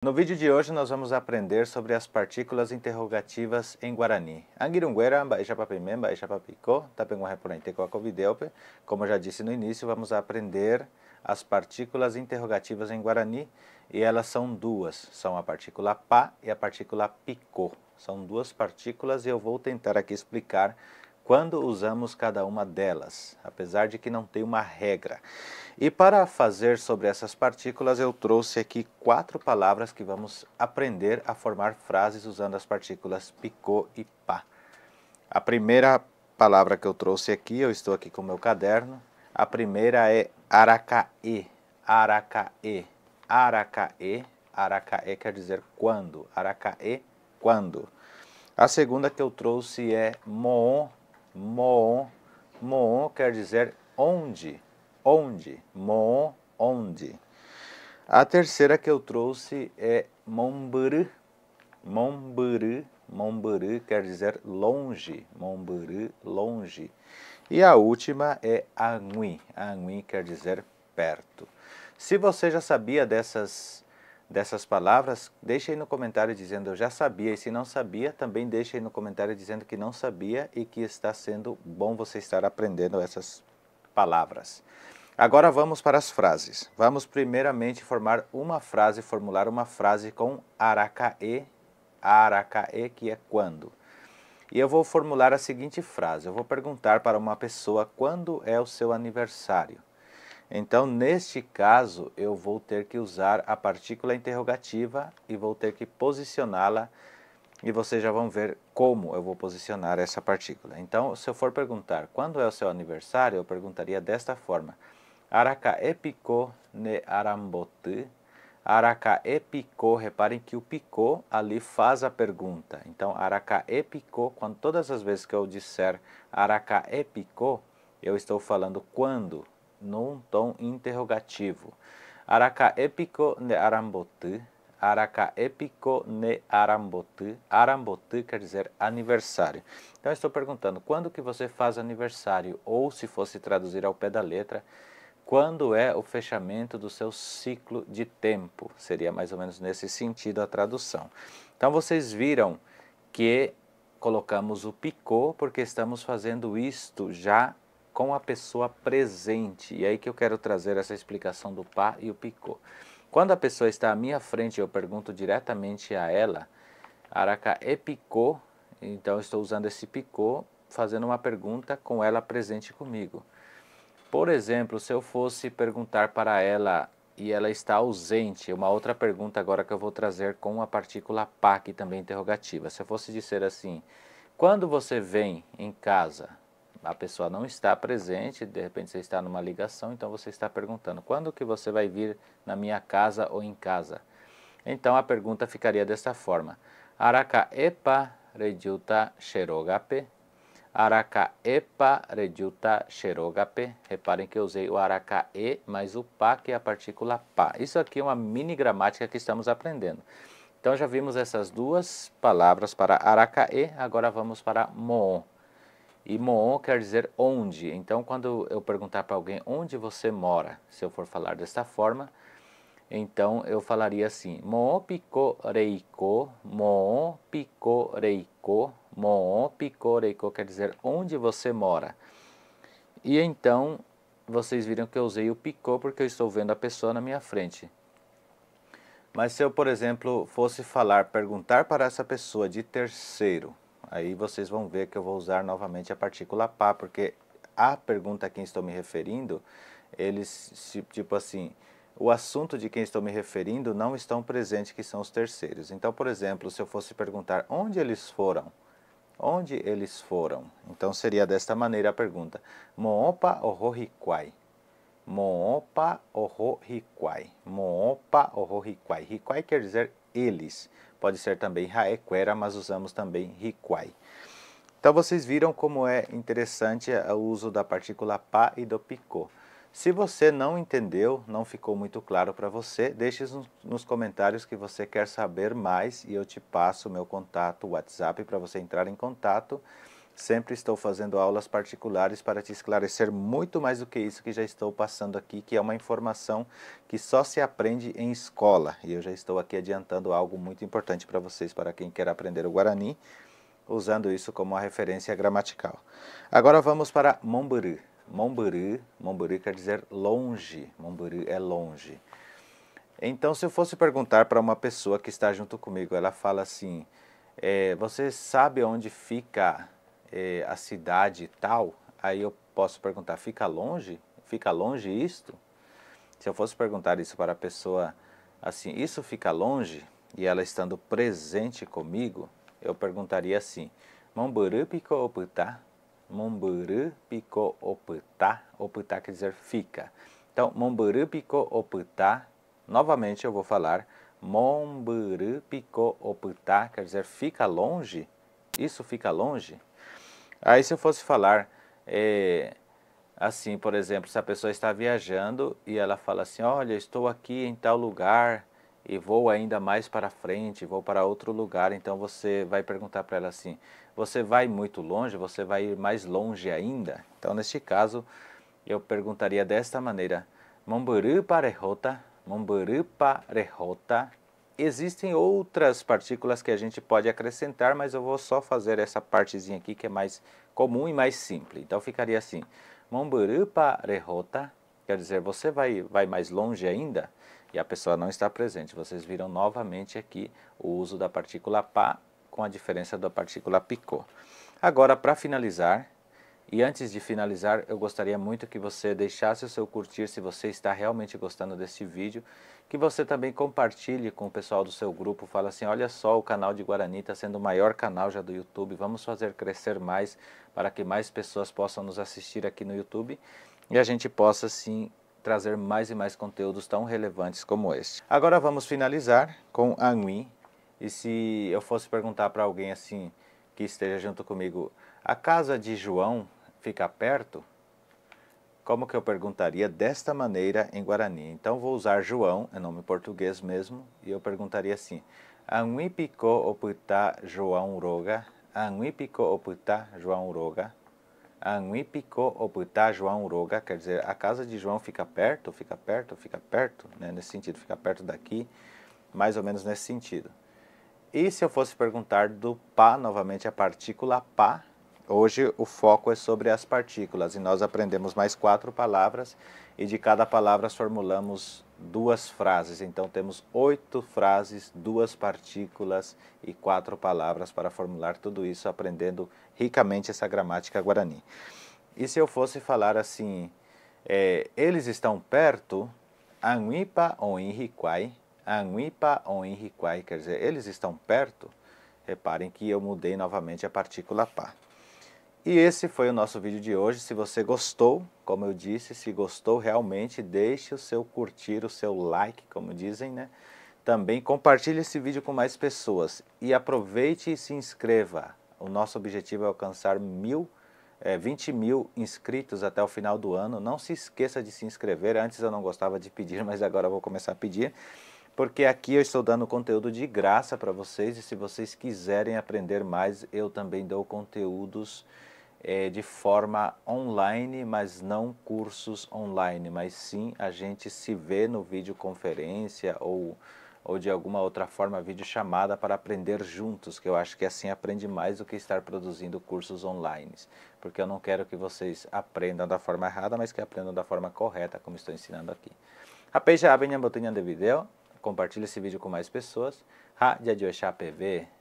No vídeo de hoje nós vamos aprender sobre as partículas interrogativas em Guarani. Angirunguera, Baixapapimemba, Baixapapicó, Tapenguareporentecoacovideupe. Como eu já disse no início, vamos aprender as partículas interrogativas em Guarani e elas são duas, são a partícula pá e a partícula picô. São duas partículas e eu vou tentar aqui explicar quando usamos cada uma delas, apesar de que não tem uma regra. E para fazer sobre essas partículas, eu trouxe aqui 4 palavras que vamos aprender a formar frases usando as partículas picô e pá. A primeira palavra que eu trouxe aqui, eu estou aqui com o meu caderno, a primeira é aracaê, aracaê, aracaê, aracaê quer dizer quando, aracaê, quando. A segunda que eu trouxe é moon, moon, moon quer dizer onde, onde, moon, onde. A terceira que eu trouxe é momburu, momburu, momburu quer dizer longe, momburu, longe. E a última é angui, angui quer dizer perto. Se você já sabia dessas palavras, deixe aí no comentário dizendo eu já sabia, e se não sabia, também deixe aí no comentário dizendo que não sabia e que está sendo bom você estar aprendendo essas palavras. Agora vamos para as frases. Vamos primeiramente formar uma frase, formular uma frase com aracaê, aracaê que é quando. E eu vou formular a seguinte frase, eu vou perguntar para uma pessoa quando é o seu aniversário. Então, neste caso, eu vou ter que usar a partícula interrogativa e vou ter que posicioná-la e vocês já vão ver como eu vou posicionar essa partícula. Então, se eu for perguntar quando é o seu aniversário, eu perguntaria desta forma. Aracaê picô ne arambotu. Aracaê picô, reparem que o picô ali faz a pergunta. Então, aracaê picô, quando todas as vezes que eu disser aracaê picô, eu estou falando quando, num tom interrogativo. Aracaê picô ne arambotu. Aracaê picô ne arambotu. Arambotu quer dizer aniversário. Então, eu estou perguntando quando que você faz aniversário? Ou, se fosse traduzir ao pé da letra, quando é o fechamento do seu ciclo de tempo? Seria mais ou menos nesse sentido a tradução. Então vocês viram que colocamos o picô porque estamos fazendo isto já com a pessoa presente. E aí que eu quero trazer essa explicação do pá e o picô. Quando a pessoa está à minha frente e eu pergunto diretamente a ela, aracaê picô, então eu estou usando esse picô fazendo uma pergunta com ela presente comigo. Por exemplo, se eu fosse perguntar para ela e ela está ausente, uma outra pergunta agora que eu vou trazer com a partícula pá, que também é interrogativa. Se eu fosse dizer assim, quando você vem em casa? A pessoa não está presente, de repente você está numa ligação, então você está perguntando, quando que você vai vir na minha casa ou em casa? Então a pergunta ficaria desta forma, Aracaepa rejuta xerogape. Aracaepa rejuta xerogape. Reparem que eu usei o aracaê mais o pá, que é a partícula pá. Isso aqui é uma mini gramática que estamos aprendendo. Então já vimos essas duas palavras para aracaê, agora vamos para moon. E moon quer dizer onde. Então quando eu perguntar para alguém onde você mora, se eu for falar desta forma, então eu falaria assim, moon pico reiko, moon pico reiko, moon pico reiko quer dizer onde você mora. E então vocês viram que eu usei o pico porque eu estou vendo a pessoa na minha frente. Mas se eu, por exemplo, fosse falar, perguntar para essa pessoa de terceiro, aí vocês vão ver que eu vou usar novamente a partícula pá, porque a pergunta a quem estou me referindo, eles, tipo assim, o assunto de quem estou me referindo não estão presentes, que são os terceiros. Então, por exemplo, se eu fosse perguntar onde eles foram, onde eles foram, então seria desta maneira a pergunta, moopa ohohiquai. Moopa oho hiquai. Moopa oho hiquai. Hiquai quer dizer eles. Pode ser também haequera, mas usamos também hiquai. Então vocês viram como é interessante o uso da partícula pá e do picô. Se você não entendeu, não ficou muito claro para você, deixe nos comentários que você quer saber mais e eu te passo o meu contato, o WhatsApp, para você entrar em contato Sempre estou fazendo aulas particulares para te esclarecer muito mais do que isso que já estou passando aqui, que é uma informação que só se aprende em escola. E eu já estou aqui adiantando algo muito importante para vocês, para quem quer aprender o Guarani, usando isso como uma referência gramatical. Agora vamos para Momburu. Momburu quer dizer longe. Momburu é longe. Então, se eu fosse perguntar para uma pessoa que está junto comigo, ela fala assim, você sabe onde fica a cidade tal? Aí eu posso perguntar, fica longe? Fica longe isto? Se eu fosse perguntar isso para a pessoa assim, isso fica longe? E ela estando presente comigo, eu perguntaria assim, Momburu piko oputá? Momburu piko oputá? Oputá quer dizer fica. Então, Momburu piko oputá, novamente eu vou falar, Momburu piko oputá, quer dizer fica longe? Isso fica longe? Aí se eu fosse falar, assim, por exemplo, se a pessoa está viajando e ela fala assim, olha, estou aqui em tal lugar e vou ainda mais para frente, vou para outro lugar, então você vai perguntar para ela assim, você vai muito longe, você vai ir mais longe ainda? Então, neste caso, eu perguntaria desta maneira, Momburu parehota, Momburu parehota. Existem outras partículas que a gente pode acrescentar, mas eu vou só fazer essa partezinha aqui que é mais comum e mais simples. Então ficaria assim, Momburu parehota, quer dizer, você vai mais longe ainda? E a pessoa não está presente. Vocês viram novamente aqui o uso da partícula pa com a diferença da partícula picô. Agora, para finalizar, e antes de finalizar, eu gostaria muito que você deixasse o seu curtir se você está realmente gostando desse vídeo, que você também compartilhe com o pessoal do seu grupo, fala assim, olha só, o canal de Guarani está sendo o maior canal já do YouTube, vamos fazer crescer mais para que mais pessoas possam nos assistir aqui no YouTube e a gente possa sim trazer mais e mais conteúdos tão relevantes como este. Agora vamos finalizar com Anhui, e se eu fosse perguntar para alguém assim, que esteja junto comigo, a casa de João fica perto? Como que eu perguntaria desta maneira em Guarani? Então vou usar João, é nome português mesmo, e eu perguntaria assim, Anhui piko oputá João Roga? Anhui piko oputá João Roga? Anhui piko oputá João Roga, quer dizer, a casa de João fica perto, né? Nesse sentido, fica perto daqui, mais ou menos nesse sentido. E se eu fosse perguntar do pá, novamente a partícula pá, hoje o foco é sobre as partículas e nós aprendemos mais 4 palavras e de cada palavra formulamos 2 frases. Então temos 8 frases, 2 partículas e 4 palavras para formular tudo isso aprendendo ricamente essa gramática guarani. E se eu fosse falar assim, eles estão perto, Anhuipa Onhiriquai, Anhuipa Onhiriquai, quer dizer, eles estão perto. Reparem que eu mudei novamente a partícula pá. E esse foi o nosso vídeo de hoje. Se você gostou, como eu disse, se gostou realmente, deixe o seu curtir, o seu like, como dizem, né? Também compartilhe esse vídeo com mais pessoas. E aproveite e se inscreva. O nosso objetivo é alcançar 20 mil inscritos até o final do ano. Não se esqueça de se inscrever. Antes eu não gostava de pedir, mas agora eu vou começar a pedir. Porque aqui eu estou dando conteúdo de graça para vocês. E se vocês quiserem aprender mais, eu também dou conteúdos de forma online, mas não cursos online, mas sim a gente se vê no videoconferência ou de alguma outra forma videochamada para aprender juntos, que eu acho que assim aprende mais do que estar produzindo cursos online, porque eu não quero que vocês aprendam da forma errada, mas que aprendam da forma correta, como estou ensinando aqui. Apeja abenha botinha de vídeo, compartilhe esse vídeo com mais pessoas. Ha, jadi PV.